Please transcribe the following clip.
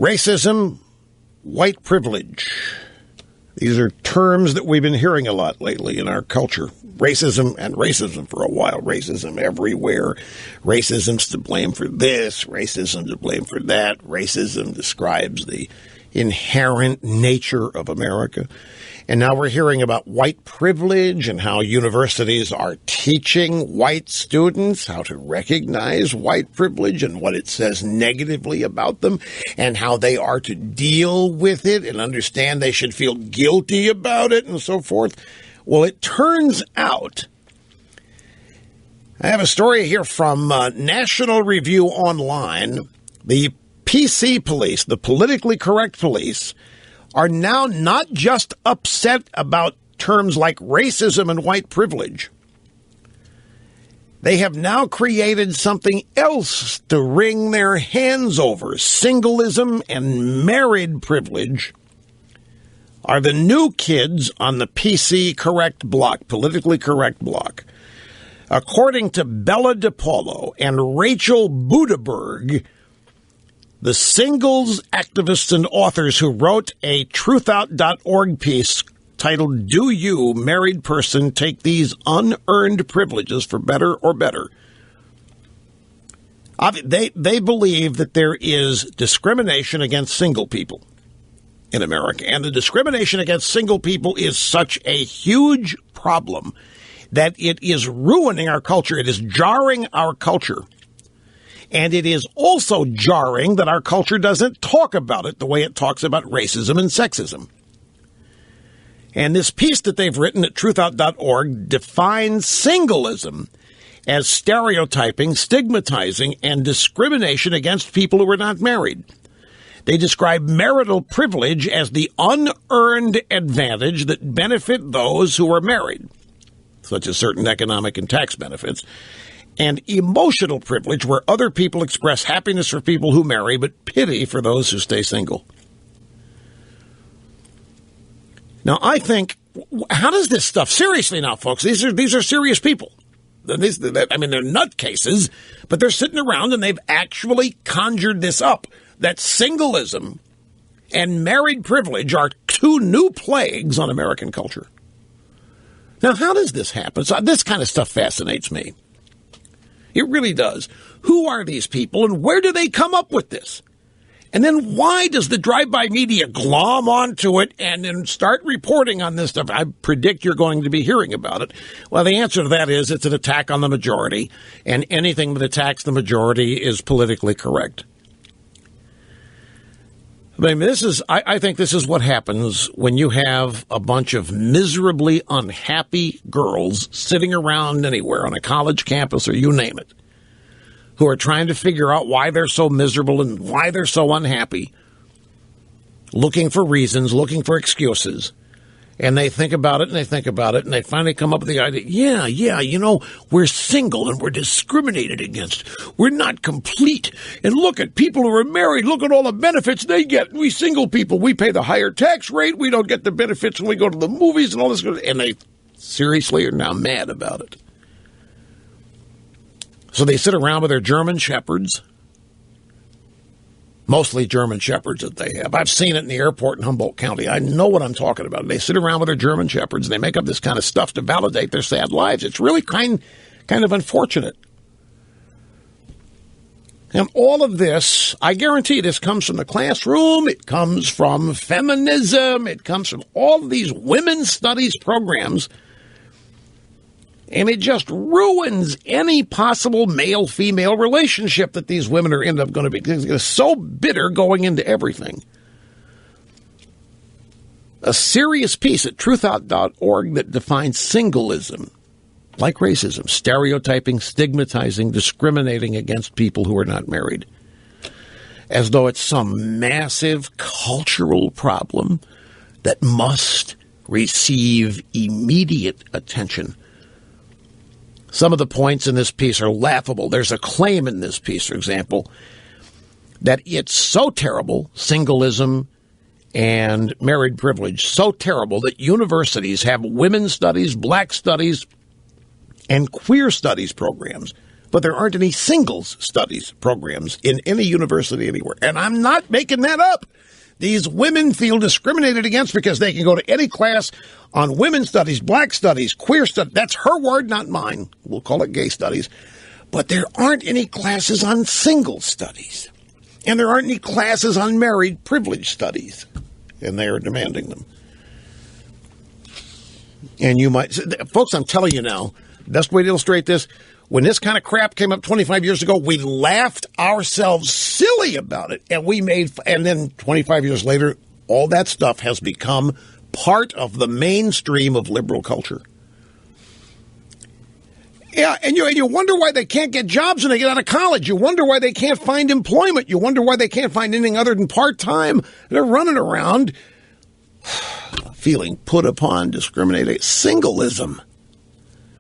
Racism, white privilege. These are terms that we've been hearing a lot lately in our culture. Racism and racism for a while. Racism everywhere. Racism's to blame for this. Racism to blame for that. Racism describes the inherent nature of America. And now we're hearing about white privilege and how universities are teaching white students how to recognize white privilege and what it says negatively about them and how they are to deal with it and understand they should feel guilty about it and so forth. Well, it turns out, I have a story here from National Review Online. The PC police, the politically correct police, are now not just upset about terms like racism and white privilege. They have now created something else to wring their hands over. Singlism and married privilege are the new kids on the PC correct block, politically correct block. According to Bella DiPaolo and Rachel Budeberg, the singles activists and authors who wrote a truthout.org piece titled, "Do You, Married Person, Take These Unearned Privileges for Better or Better?" They believe that there is discrimination against single people in America. And the discrimination against single people is such a huge problem that it is ruining our culture. It is jarring our culture. And it is also jarring that our culture doesn't talk about it the way it talks about racism and sexism. And this piece that they've written at truthout.org defines singlism as stereotyping, stigmatizing, and discrimination against people who are not married. They describe marital privilege as the unearned advantage that benefit those who are married, such as certain economic and tax benefits, and emotional privilege, where other people express happiness for people who marry, but pity for those who stay single. Now, I think, how does this stuff, seriously now, folks, these are serious people. They're nutcases, but they're sitting around and they've actually conjured this up, that singlism and married privilege are two new plagues on American culture. Now, how does this happen? So this kind of stuff fascinates me. It really does. Who are these people and where do they come up with this? And then why does the drive-by media glom onto it and then start reporting on this stuff? I predict you're going to be hearing about it. Well, the answer to that is it's an attack on the majority, and anything that attacks the majority is politically correct. I mean, I think this is what happens when you have a bunch of miserably unhappy girls sitting around anywhere on a college campus or you name it, who are trying to figure out why they're so miserable and why they're so unhappy, looking for reasons, looking for excuses. And they think about it and they think about it and they finally come up with the idea, we're single and we're discriminated against. We're not complete. And look at people who are married. Look at all the benefits they get. We single people, we pay the higher tax rate. We don't get the benefits when we go to the movies and all this. And they seriously are now mad about it. So they sit around with their German shepherds. Mostly German shepherds that they have. I've seen it in the airport in Humboldt County. I know what I'm talking about. They sit around with their German shepherds and they make up this kind of stuff to validate their sad lives. It's really kind of unfortunate. And all of this, I guarantee this comes from the classroom. It comes from feminism. It comes from all of these women's studies programs. And it just ruins any possible male-female relationship that these women are end up going to be. They're so bitter going into everything. A serious piece at truthout.org that defines singlism, like racism, stereotyping, stigmatizing, discriminating against people who are not married, as though it's some massive cultural problem that must receive immediate attention. Some of the points in this piece are laughable. There's a claim in this piece, for example, that it's so terrible, singlism and married privilege, so terrible that universities have women's studies, black studies, and queer studies programs but there aren't any singles studies programs in any university anywhere. And I'm not making that up. These women feel discriminated against because they can go to any class on women's studies, black studies, queer studies. That's her word, not mine. We'll call it gay studies. But there aren't any classes on single studies. And there aren't any classes on married privilege studies. And they are demanding them. And you might, folks, I'm telling you now, best way to illustrate this, when this kind of crap came up 25 years ago, we laughed ourselves silly about it. And then 25 years later, all that stuff has become part of the mainstream of liberal culture. Yeah, and you wonder why they can't get jobs when they get out of college. You wonder why they can't find employment. You wonder why they can't find anything other than part-time. They're running around feeling put upon, discriminated. Singlism.